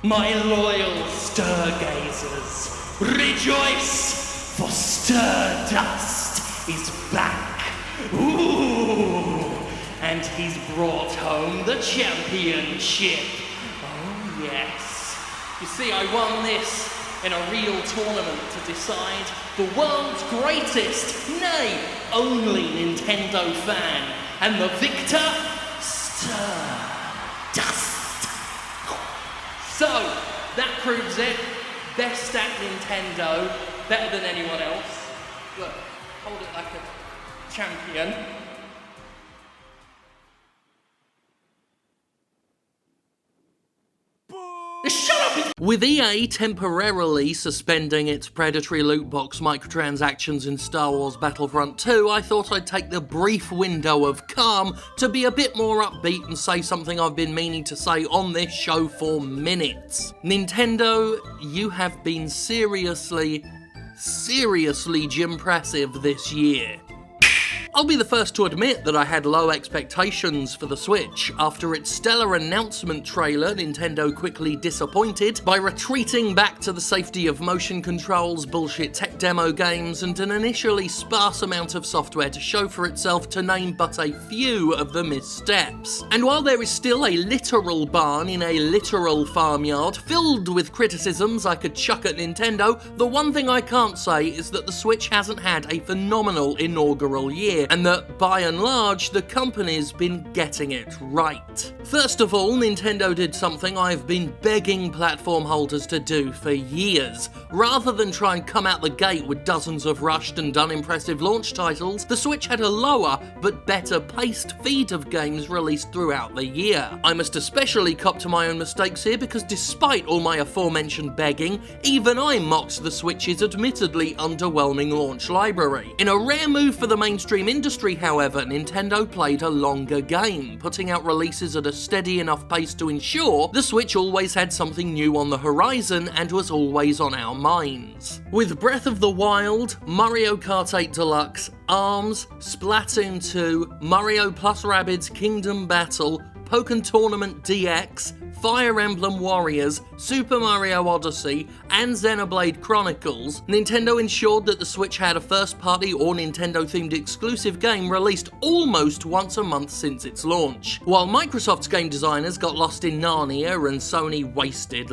My loyal stargazers, rejoice, for Sterdust is back. Ooh, and he's brought home the championship. Oh yes. You see, I won this in a real tournament to decide the world's greatest, nay, only Nintendo fan. And the victor, Sterdust. So, that proves it. Best at Nintendo, better than anyone else. Look, hold it like a champion. Shut up! With EA temporarily suspending its predatory loot box microtransactions in Star Wars Battlefront 2, I thought I'd take the brief window of calm to be a bit more upbeat and say something I've been meaning to say on this show for minutes. Nintendo, you have been seriously Jimpressive this year. I'll be the first to admit that I had low expectations for the Switch. After its stellar announcement trailer, Nintendo quickly disappointed by retreating back to the safety of motion controls, bullshit tech demo games, and an initially sparse amount of software to show for itself, to name but a few of the missteps. And while there is still a literal barn in a literal farmyard filled with criticisms I could chuck at Nintendo, the one thing I can't say is that the Switch hasn't had a phenomenal inaugural year, and that, by and large, the company's been getting it right. First of all, Nintendo did something I've been begging platform holders to do for years. Rather than try and come out the gate with dozens of rushed and unimpressive launch titles, the Switch had a lower, but better paced feed of games released throughout the year. I must especially cop to my own mistakes here, because despite all my aforementioned begging, even I mocked the Switch's admittedly underwhelming launch library. In a rare move for the mainstream industry, however, Nintendo played a longer game, putting out releases at a steady enough pace to ensure the Switch always had something new on the horizon and was always on our minds. With Breath of the Wild, Mario Kart 8 Deluxe, ARMS, Splatoon 2, Mario plus Rabbids Kingdom Battle, Pokken Tournament DX, Fire Emblem Warriors, Super Mario Odyssey, and Xenoblade Chronicles, Nintendo ensured that the Switch had a first-party or Nintendo-themed exclusive game released almost once a month since its launch. While Microsoft's game designers got lost in Narnia and Sony wasted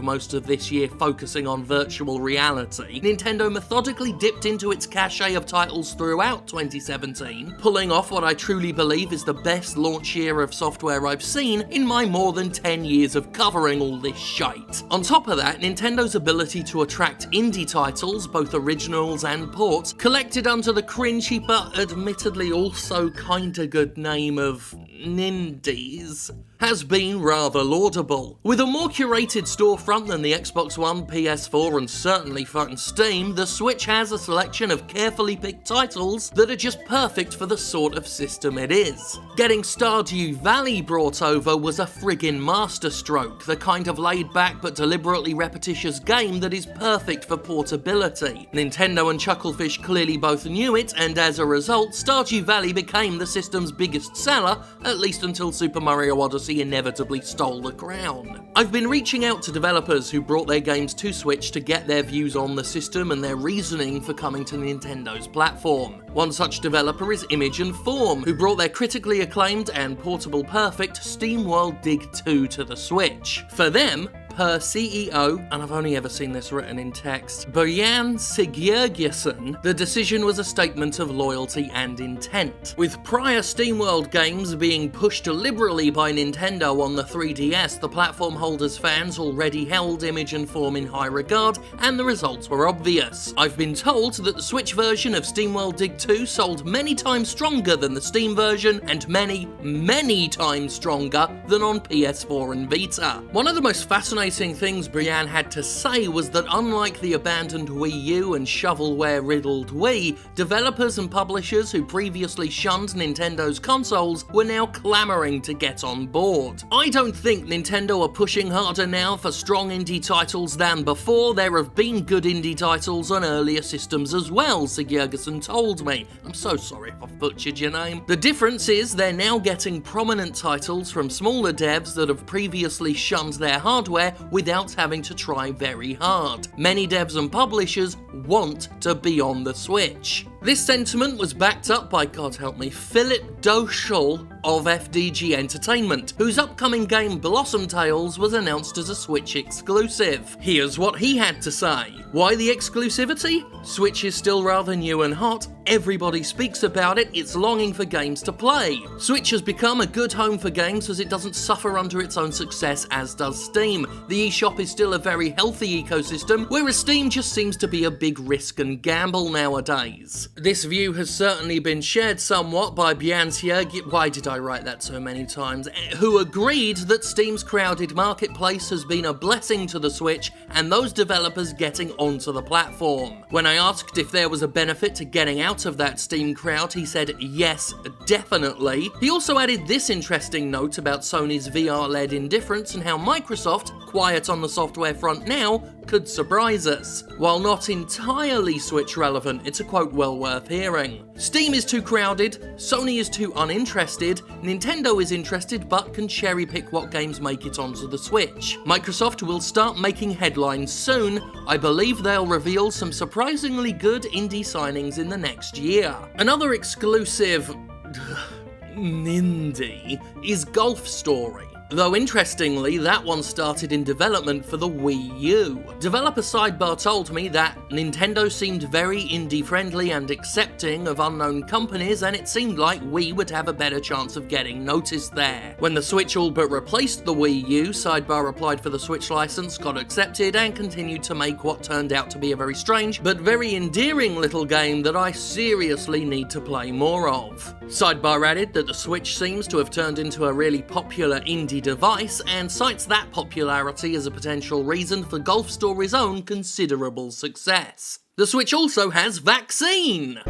most of this year focusing on virtual reality, Nintendo methodically dipped into its cachet of titles throughout 2017, pulling off what I truly believe is the best launch year of software I've seen in my more than 10 years of covering all this shite. On top of that, Nintendo's ability to attract indie titles, both originals and ports, collected under the cringy but admittedly also kinda good name of Nindies, has been rather laudable. With a more curated storefront than the Xbox One, PS4 and certainly front Steam, the Switch has a selection of carefully picked titles that are just perfect for the sort of system it is. Getting Stardew Valley brought over was a friggin' masterstroke, the kind of laid-back but deliberately repetitious game that is perfect for portability. Nintendo and Chucklefish clearly both knew it, and as a result, Stardew Valley became the system's biggest seller, at least until Super Mario Odyssey inevitably stole the crown. I've been reaching out to developers who brought their games to Switch to get their views on the system and their reasoning for coming to Nintendo's platform. One such developer is Image & Form, who brought their critically acclaimed and portable perfect SteamWorld Dig 2 to the Switch. For them, per CEO, and I've only ever seen this written in text, Bojan Sigurgesson, the decision was a statement of loyalty and intent. With prior SteamWorld games being pushed liberally by Nintendo on the 3DS, the platform holder's fans already held Image & Form in high regard, and the results were obvious. I've been told that the Switch version of SteamWorld Dig 2 sold many times stronger than the Steam version, and many, many times stronger than on PS4 and Vita. One of the most fascinating fascinating things Brienne had to say was that unlike the abandoned Wii U and shovelware-riddled Wii, developers and publishers who previously shunned Nintendo's consoles were now clamouring to get on board. I don't think Nintendo are pushing harder now for strong indie titles than before. There have been good indie titles on earlier systems as well, Sigurgesson told me. I'm so sorry if I've butchered your name. The difference is they're now getting prominent titles from smaller devs that have previously shunned their hardware without having to try very hard. Many devs and publishers want to be on the Switch. This sentiment was backed up by, God help me, Philip Doschel of FDG Entertainment, whose upcoming game Blossom Tales was announced as a Switch exclusive. Here's what he had to say. Why the exclusivity? Switch is still rather new and hot. Everybody speaks about it, it's longing for games to play. Switch has become a good home for games as it doesn't suffer under its own success, as does Steam. The eShop is still a very healthy ecosystem, whereas Steam just seems to be a big risk and gamble nowadays. This view has certainly been shared somewhat by Byansjörg, why did I write that so many times, who agreed that Steam's crowded marketplace has been a blessing to the Switch and those developers getting onto the platform. When I asked if there was a benefit to getting out of that Steam crowd, he said yes, definitely. He also added this interesting note about Sony's VR-led indifference and how Microsoft, quiet on the software front now, could surprise us. While not entirely Switch relevant, it's a quote well worth hearing. Steam is too crowded, Sony is too uninterested, Nintendo is interested but can cherry pick what games make it onto the Switch. Microsoft will start making headlines soon. I believe they'll reveal some surprisingly good indie signings in the next year. Another exclusive indie is Golf Story. Though interestingly, that one started in development for the Wii U. Developer Sidebar told me that Nintendo seemed very indie-friendly and accepting of unknown companies, and it seemed like Wii would have a better chance of getting noticed there. When the Switch all but replaced the Wii U, Sidebar applied for the Switch license, got accepted, and continued to make what turned out to be a very strange but very endearing little game that I seriously need to play more of. Sidebar added that the Switch seems to have turned into a really popular indie device and cites that popularity as a potential reason for Golf Story's own considerable success. The Switch also has Vaccine!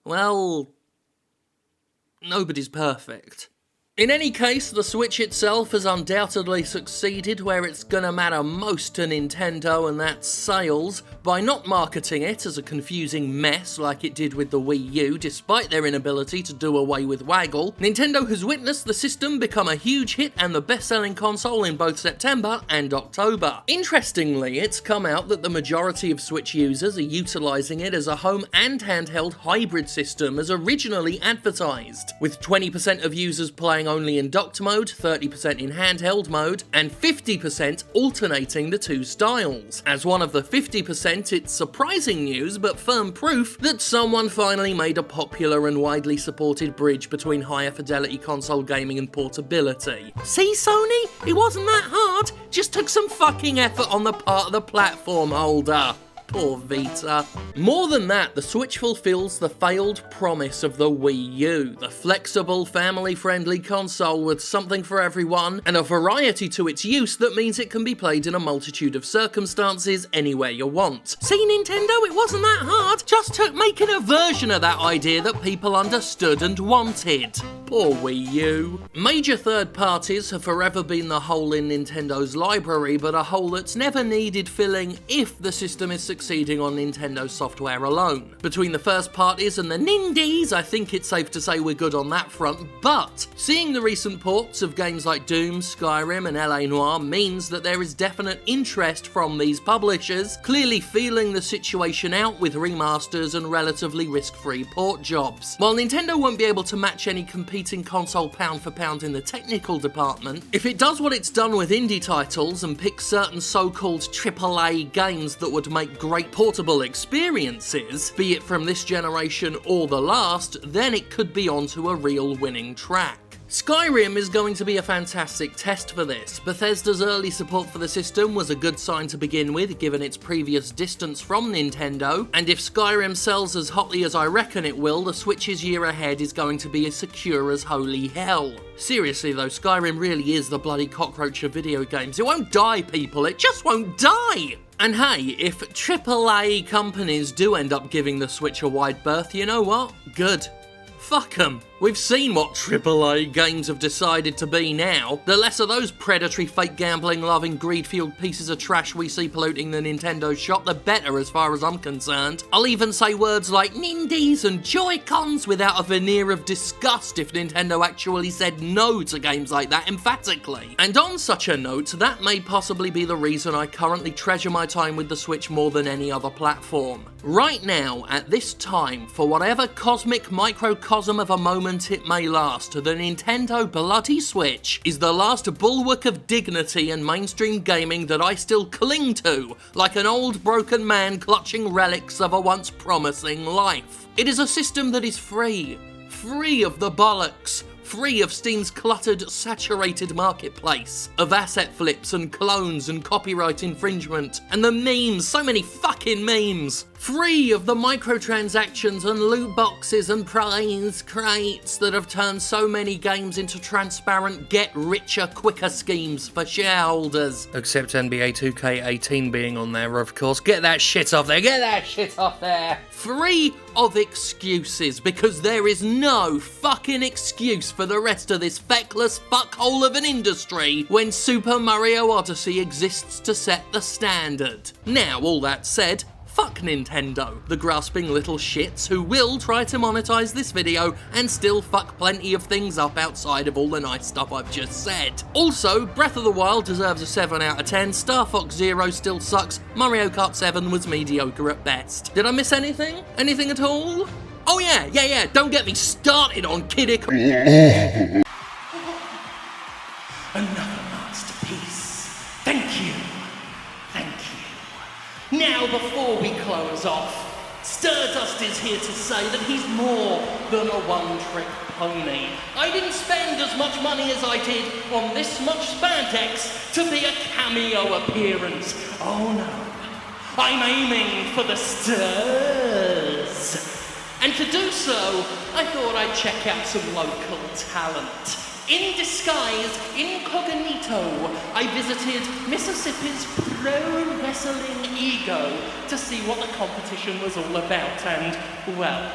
Well, nobody's perfect. In any case, the Switch itself has undoubtedly succeeded where it's gonna matter most to Nintendo, and that's sales, by not marketing it as a confusing mess like it did with the Wii U, despite their inability to do away with Waggle. Nintendo has witnessed the system become a huge hit and the best-selling console in both September and October. Interestingly, it's come out that the majority of Switch users are utilising it as a home and handheld hybrid system as originally advertised, with 20% of users playing only in docked mode, 30% in handheld mode, and 50% alternating the two styles. As one of the 50%, it's surprising news but firm proof that someone finally made a popular and widely supported bridge between higher fidelity console gaming and portability. See, Sony? It wasn't that hard, just took some fucking effort on the part of the platform holder. Poor Vita. More than that, the Switch fulfills the failed promise of the Wii U, the flexible, family-friendly console with something for everyone, and a variety to its use that means it can be played in a multitude of circumstances anywhere you want. See, Nintendo, it wasn't that hard, just took making a version of that idea that people understood and wanted. Poor Wii U. Major third parties have forever been the hole in Nintendo's library, but a hole that's never needed filling if the system is succeeding on Nintendo software alone. Between the first parties and the Nindies, I think it's safe to say we're good on that front, but seeing the recent ports of games like Doom, Skyrim and LA Noire means that there is definite interest from these publishers, clearly feeling the situation out with remasters and relatively risk-free port jobs. While Nintendo won't be able to match any competing console pound for pound in the technical department, if it does what it's done with indie titles and picks certain so-called AAA games that would make great portable experiences, be it from this generation or the last, then it could be onto a real winning track. Skyrim is going to be a fantastic test for this. Bethesda's early support for the system was a good sign to begin with, given its previous distance from Nintendo, and if Skyrim sells as hotly as I reckon it will, the Switch's year ahead is going to be as secure as holy hell. Seriously though, Skyrim really is the bloody cockroach of video games. It won't die, people, it just won't die! And hey, if AAA companies do end up giving the Switch a wide berth, you know what? Good. Fuck 'em. We've seen what AAA games have decided to be now. The less of those predatory, fake gambling, loving, greed-fueled pieces of trash we see polluting the Nintendo shop, the better as far as I'm concerned. I'll even say words like Nindies and Joy-Cons without a veneer of disgust if Nintendo actually said no to games like that emphatically. And on such a note, that may possibly be the reason I currently treasure my time with the Switch more than any other platform. Right now, at this time, for whatever cosmic microcosm of a moment it may last, the Nintendo bloody Switch is the last bulwark of dignity and mainstream gaming that I still cling to, like an old broken man clutching relics of a once promising life. It is a system that is free of the bollocks, free of Steam's cluttered, saturated marketplace, of asset flips and clones and copyright infringement, and the memes, so many fucking memes. Free of the microtransactions and loot boxes and prize crates that have turned so many games into transparent get-richer-quicker schemes for shareholders. Except NBA 2K18 being on there, of course. Get that shit off there, get that shit off there! Free of excuses, because there is no fucking excuse for the rest of this feckless fuckhole of an industry when Super Mario Odyssey exists to set the standard. Now, all that said, fuck Nintendo, the grasping little shits who will try to monetize this video and still fuck plenty of things up outside of all the nice stuff I've just said. Also, Breath of the Wild deserves a 7 out of 10, Star Fox Zero still sucks, Mario Kart 7 was mediocre at best. Did I miss anything? Anything at all? Oh yeah, don't get me started on Kid Icarus. Another masterpiece. Thank you. Now, before we close off, Sterdust is here to say that he's more than a one-trick pony. I didn't spend as much money as I did on this much spandex to be a cameo appearance. Oh no, I'm aiming for the Sters. And to do so, I thought I'd check out some local talent. In disguise, incognito, I visited Mississippi's pro wrestling ego to see what the competition was all about, and, well,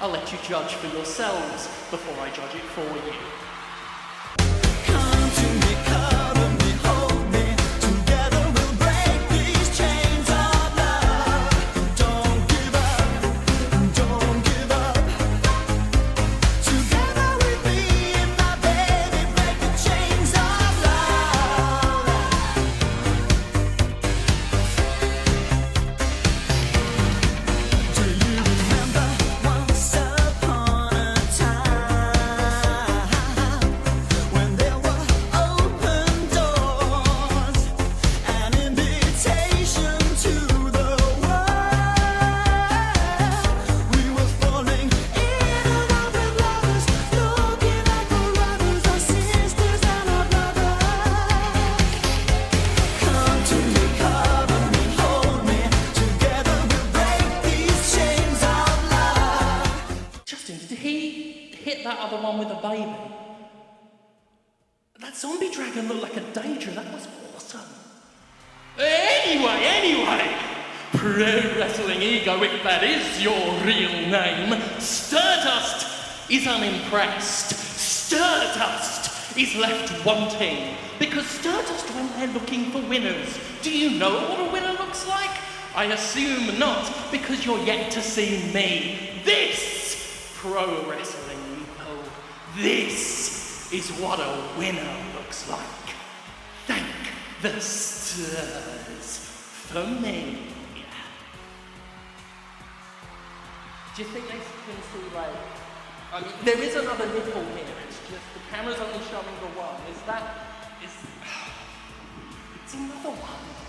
I'll let you judge for yourselves before I judge it for you. Come to me, cuddle me, hold me, together we'll break these chains of love. Don't give up, don't give up. Together with me and my baby, break the chains of love. Do you remember once upon a time when there were open doors, an invitation to the world? We were falling in love with lovers, looking out for others, our sisters and our brothers. Come to me, cuddle me, hold me, together we'll break these chains of love. Justin, did he hit that other one with a baby? That zombie dragon looked like a danger. That was awesome. Anyway, pro wrestling ego, if that is your real name, Sterdust is unimpressed. Sterdust is left wanting. Because Sterdust when they're looking for winners. Do you know what a winner looks like? I assume not, because you're yet to see me. This pro wrestling, though. This is what a winner looks like. Thank the Sters for me. Do you think they can see, like... I mean, there is another nipple here. It's just the camera's only showing the one. It's another one.